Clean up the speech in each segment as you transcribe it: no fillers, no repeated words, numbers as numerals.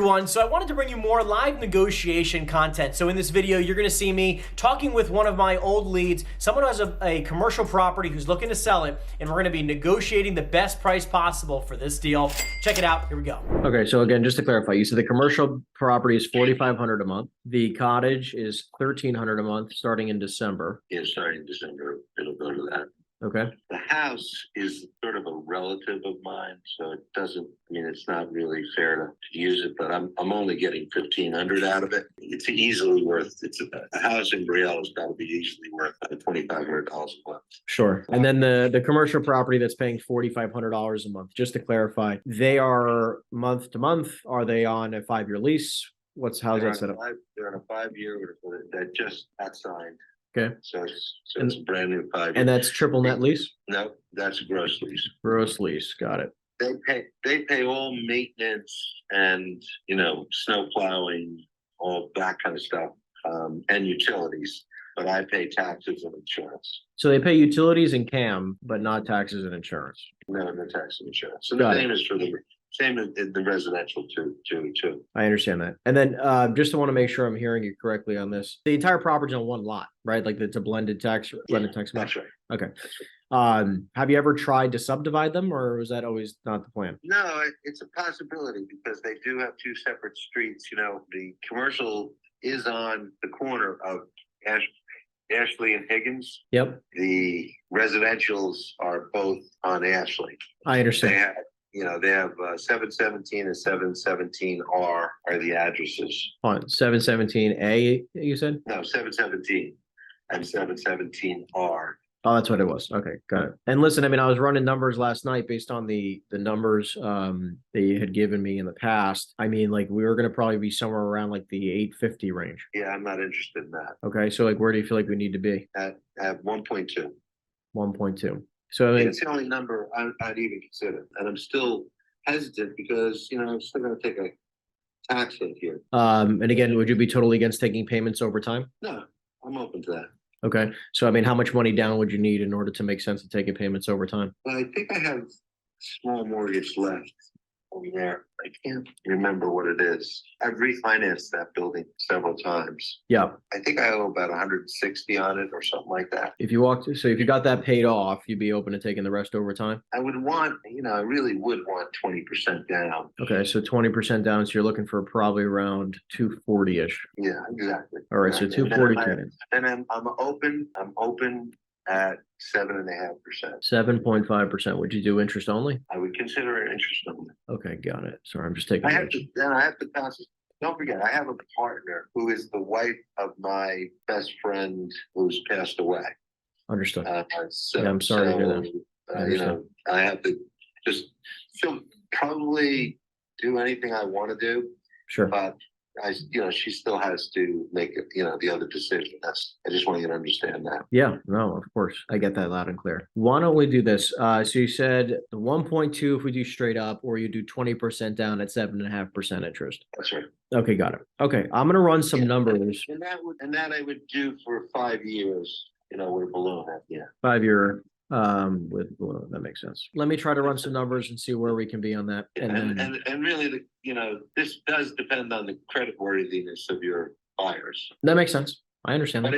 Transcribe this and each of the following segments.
everyone. So I wanted to bring you more live negotiation content. So in this video, you're going to see me talking with one of my old leads, someone who has a commercial property who's looking to sell it, and we're going to be negotiating the best price possible for this deal. Check it out. Here we go. Okay, so again, just to clarify, you said the commercial property is $4,500 a month. The cottage is $1,300 a month starting in December. Yeah, starting in December, it'll go to that. Okay. The house is sort of a relative of mine, so it doesn't, I mean, it's not really fair to use it, but I'm only getting $1,500 out of it. It's easily worth, a house in Briella's got to be easily worth $2,500 a month. Sure. And then the commercial property that's paying $4,500 a month, just to clarify, they are month to month. Are they on a 5-year lease? How's that set up? They're on a 5-year that just got signed. Okay. So it's a brand new 5-year. And that's triple net lease? No, that's a gross lease. Gross lease. Got it. They pay all maintenance and, snow plowing, all that kind of stuff, and utilities. But I pay taxes and insurance. So they pay utilities and CAM, but not taxes and insurance. No tax and insurance. So the same is for same in the residential too. I understand that. And then just to want to make sure I'm hearing you correctly on this, the entire property on one lot, right? Like it's a blended tax That's match. right. Okay. Have you ever tried to subdivide them, or was that always not the plan? No, it's a possibility because they do have two separate streets. The commercial is on the corner of Ashley and Higgins. Yep. The residentials are both on Ashley. I understand. They have 717 and 717R are the addresses. On 717A, you said? No, 717 and 717R. Oh, that's what it was. Okay, got it. And listen, I mean, I was running numbers last night based on the numbers they had given me in the past. I mean, like we were going to probably be somewhere around like the 850 range. Yeah, I'm not interested in that. Okay, so like where do you feel like we need to be? At 1.2. 1.2. So I mean, it's the only number I'd even consider, and I'm still hesitant because I'm still going to take a tax hit here. And again, would you be totally against taking payments over time? No, I'm open to that. Okay, so I mean, how much money down would you need in order to make sense of taking payments over time? Well, I think I have small mortgage left over there. I can't remember what it is. I've refinanced that building several times. Yeah. I think I owe about 160 on it or something like that. If you got that paid off, you'd be open to taking the rest over time? I would want, I really would want 20% down. Okay, so 20% down, so you're looking for probably around 240-ish. Yeah, exactly. All right, so 240. And I'm open at 7.5%. 7.5%. Would you do interest only? I would consider it interest only. Okay, got it. Sorry, I'm just taking. I have to pass. Don't forget, I have a partner who is the wife of my best friend who's passed away. Understood. So, yeah, I'm sorry to hear that. I have to just probably do anything I want to do. Sure. But she still has to make it, the other decision. I just want you to understand that. Yeah, no, of course. I get that loud and clear. Why don't we do this? So you said the 1.2 if we do straight up, or you do 20% down at 7.5% interest. That's right. Okay, got it. Okay, I'm gonna run some numbers. And that I would do for 5 years, with a balloon at the end. 5-year with balloon. That makes sense. Let me try to run some numbers and see where we can be on that. And really, this does depend on the credit worthiness of your buyers. That makes sense. I understand that.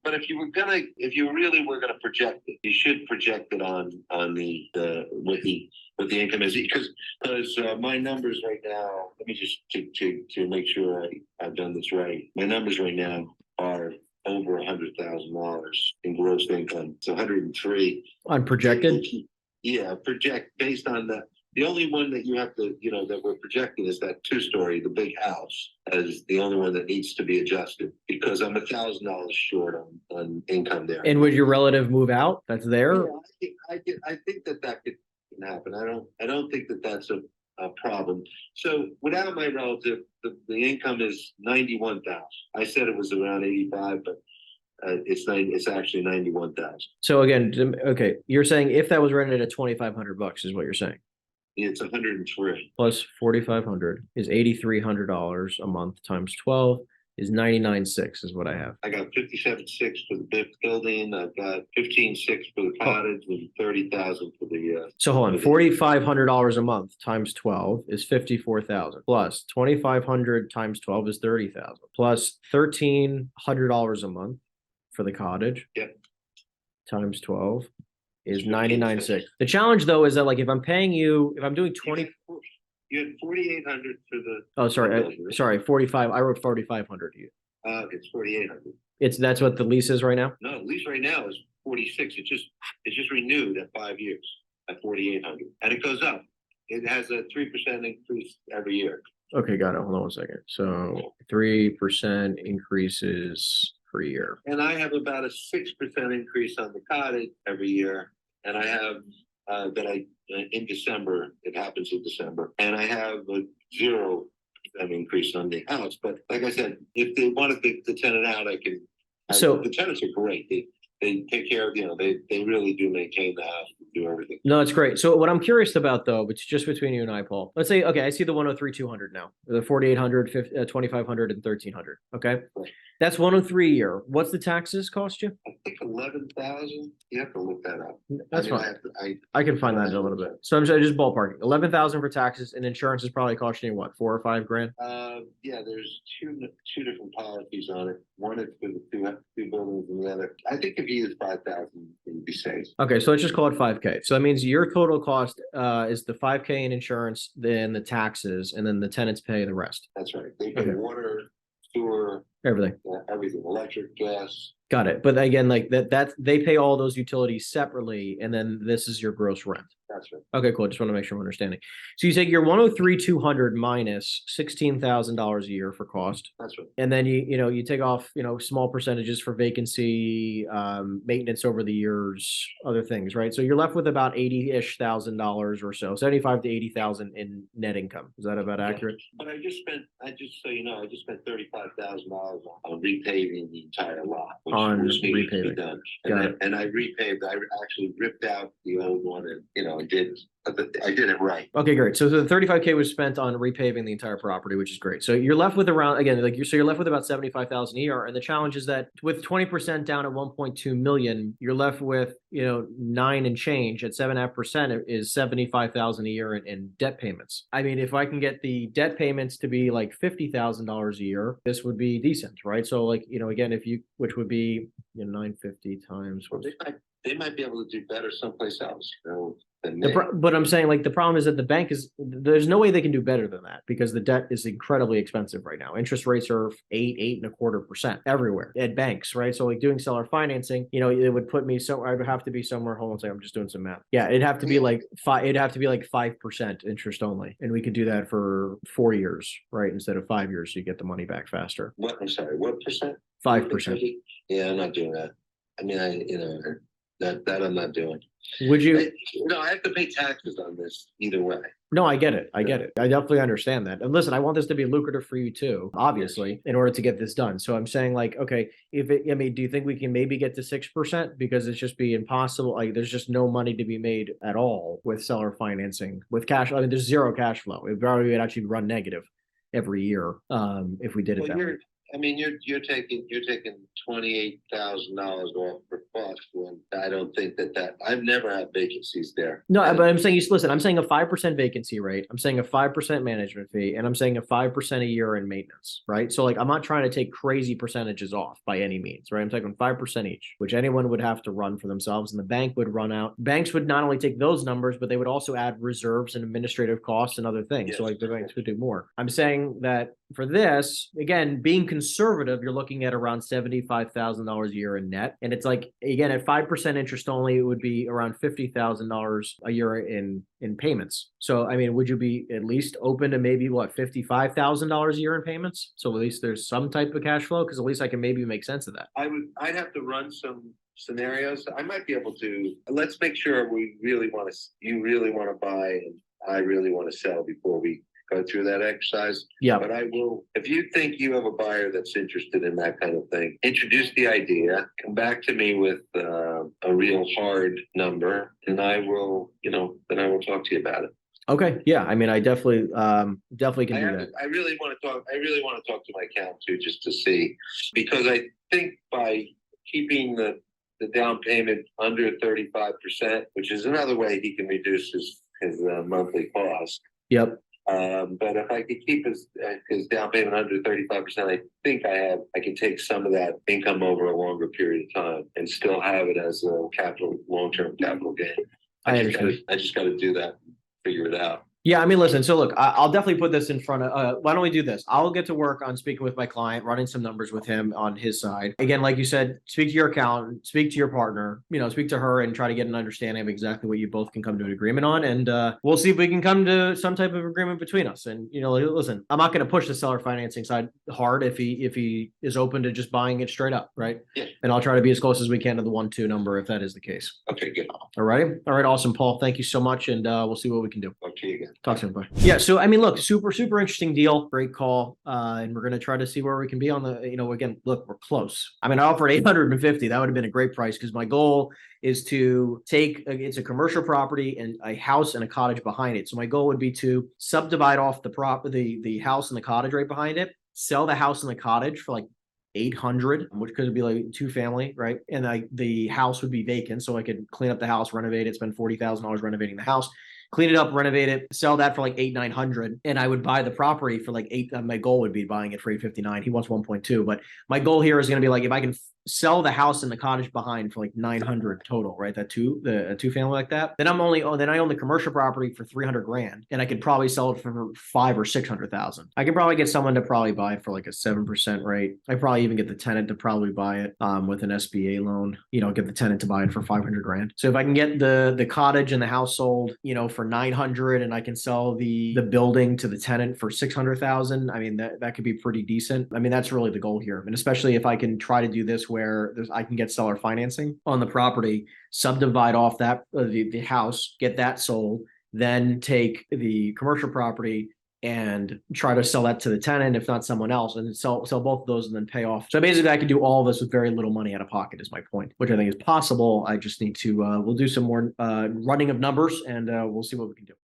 But if you really were gonna project it, you should project it on the what the income is, because my numbers right now. Let me just to make sure I've done this right. My numbers right now are over $100,000 in gross income. It's 103 on projected. Yeah, project based on that. The only one that you have to, that we're projecting is that 2-story, the big house, as the only one that needs to be adjusted because I'm $1,000 short on income there. And would your relative move out? That's there. Yeah, I think that could happen. I don't think that that's a problem. So without my relative, the income is 91,000. I said it was around 85, but it's actually 91,000. So again, okay, you're saying if that was rented at $2,500 is what you're saying. It's 103 plus 4,500 is $8,300 a month times 12 is 99.6 is what I have. I got 57.6 for the building. I've got 15.6 for the cottage and 30,000 for the. So hold on, $4,500 a month times 12 is 54,000 plus 2,500 times 12 is 30,000 plus $1,300 a month for the cottage. Yep. Times 12 is 99.6. The challenge though is that like if I'm paying you, if I'm doing 20. You had 4,800 for the. Oh, sorry, 45. I wrote 4,500 to you. It's 4,800. That's what the lease is right now? No, lease right now is 46. It's just renewed at 5 years at 4,800, and it goes up. It has a 3% increase every year. Okay, got it. Hold on one second. So 3% increases per year. And I have about a 6% increase on the cottage every year, and I have in December. It happens in December, and I have a 0% increase on the house. But like I said, if they wanted the tenant out, I can. So the tenants are great. They take care of, they really do maintain the house, do everything. No, it's great. So what I'm curious about though, it's just between you and I, Paul. Let's say, okay, I see the 103,200 now, the 4,800, 2,500, and 1,300. Okay. Right. That's 103 a year. What's the taxes cost you? I think 11,000. You have to look that up. That's fine. I can find that in a little bit. So I'm just ballparking 11,000 for taxes, and insurance is probably costing you what, $4 or $5 grand? Yeah, there's two different policies on it. One is for the two buildings, and the other. I think if you use 5,000, you'd be safe. Okay, so let's just call it 5K. So that means your total cost is the 5K in insurance, then the taxes, and then the tenants pay the rest. That's right. They pay water, sewer, everything, electric, gas. Got it. But again, like that they pay all those utilities separately, and then this is your gross rent. That's right. Okay, cool. Just want to make sure I'm understanding. So you take your 103,200 minus $16,000 a year for cost. That's right. And then you take off small percentages for vacancy, maintenance over the years, other things, right? So you're left with about $80-ish thousand or so, 75 to 80,000 in net income. Is that about accurate? But I just spent $35,000 on repaving the entire lot, which needed to be done. And I repaved. I actually ripped out the old one and I did it right. Okay, great. So the 35K was spent on repaving the entire property, which is great. So you're left with around, again, you're left with about 75,000 a year. And the challenge is that with 20% down at 1.2 million, you're left with, 9 and change at 7.5% is 75,000 a year in debt payments. I mean, if I can get the debt payments to be like $50,000 a year, this would be decent, right? So again, which would be 950 times. Well, they might be able to do better someplace else. But I'm saying the problem is that the bank there's no way they can do better than that because the debt is incredibly expensive right now. Interest rates are 8.25% everywhere at banks, right? So doing seller financing, it would put me I would have to be somewhere. Hold on a second, I'm just doing some math. Yeah, it'd have to be like 5% interest only. And we could do that for 4 years, right? Instead of 5 years, so you get the money back faster. What? I'm sorry, what percent? 5%. Yeah, I'm not doing that. I mean, that I'm not doing. Would you? I have to pay taxes on this either way. No, I get it. I definitely understand that. And listen, I want this to be lucrative for you too, obviously, in order to get this done. So I'm saying okay, do you think we can maybe get to 6%? Because it's just be impossible. There's just no money to be made at all with seller financing with cash. I mean, there's zero cash flow. It would actually run negative every year if we did it that way. I mean, you're taking $28,000 off for cost. When I don't think that I've never had vacancies there. No, but I'm saying I'm saying a 5% vacancy rate. I'm saying a 5% management fee, and I'm saying a 5% a year in maintenance, right? So I'm not trying to take crazy percentages off by any means, right? I'm taking 5% each, which anyone would have to run for themselves, and the bank would run out. Banks would not only take those numbers, but they would also add reserves and administrative costs and other things. Yes. So the banks could do more. I'm saying that for this, again, being conservative, you're looking at around $75,000 a year in net. And it's again, at 5% interest only, it would be around $50,000 a year in payments. So, I mean, would you be at least open to maybe $55,000 a year in payments? So at least there's some type of cash flow, because at least I can maybe make sense of that. I'd have to run some scenarios. I might be able to. Let's make sure you really want to buy and I really want to sell before we go through that exercise. Yeah. But I will, if you think you have a buyer that's interested in that kind of thing, introduce the idea, come back to me with a real hard number, and I will talk to you about it. Okay. Yeah. I mean, I definitely can do that. I really want to talk. I really want to talk to my accountant too, just to see, because I think by keeping the down payment under 35%, which is another way he can reduce his monthly cost. Yep. But if I could keep his down payment under 35%, I think I can take some of that income over a longer period of time and still have it as a long-term capital gain. I understand. I just got to do that, figure it out. Yeah, I mean, listen, so look, I'll definitely put this in front of, why don't we do this? I'll get to work on speaking with my client, running some numbers with him on his side. Again, like you said, speak to your accountant, speak to your partner, speak to her and try to get an understanding of exactly what you both can come to an agreement on. And we'll see if we can come to some type of agreement between us. And, listen, I'm not going to push the seller financing side hard if he is open to just buying it straight up, right? Yeah. And I'll try to be as close as we can to the 1-2 number if that is the case. Okay, good. All right. All right. Awesome, Paul. Thank you so much. And we'll see what we can do. Talk to you again. Talk soon. Bye. Yeah. So, I mean, look, super interesting deal. Great call. And we're going to try to see where we can be on the, again, look, we're close. I mean, I offered 850. That would have been a great price because my goal is to it's a commercial property and a house and a cottage behind it. So my goal would be to subdivide off the house and the cottage right behind it, sell the house and the cottage for like 800, which could be like 2-family, right? And the house would be vacant. So I could clean up the house, renovate it, spend $40,000 renovating the house, clean it up, renovate it, sell that for like 800-900, and I would buy the property for like 8. My goal would be buying it for 859. He wants 1.2, but my goal here is going to be like if I can sell the house and the cottage behind for like 900 total, right? A 2-family like that. Then I own the commercial property for 300 grand, and I could probably sell it for 500,000 or 600,000. I could probably get someone to probably buy it for like a 7% rate. I probably even get the tenant to probably buy it with an SBA loan. Get the tenant to buy it for 500 grand. So if I can get the cottage and the house sold, for 900, and I can sell the building to the tenant for 600,000. I mean that could be pretty decent. I mean that's really the goal here, and especially if I can try to do this where I can get seller financing on the property, subdivide off that the house, get that sold, then take the commercial property and try to sell that to the tenant, if not someone else, and sell both of those and then pay off. So basically I could do all of this with very little money out of pocket is my point, which I think is possible. I just need to, we'll do some more running of numbers and we'll see what we can do.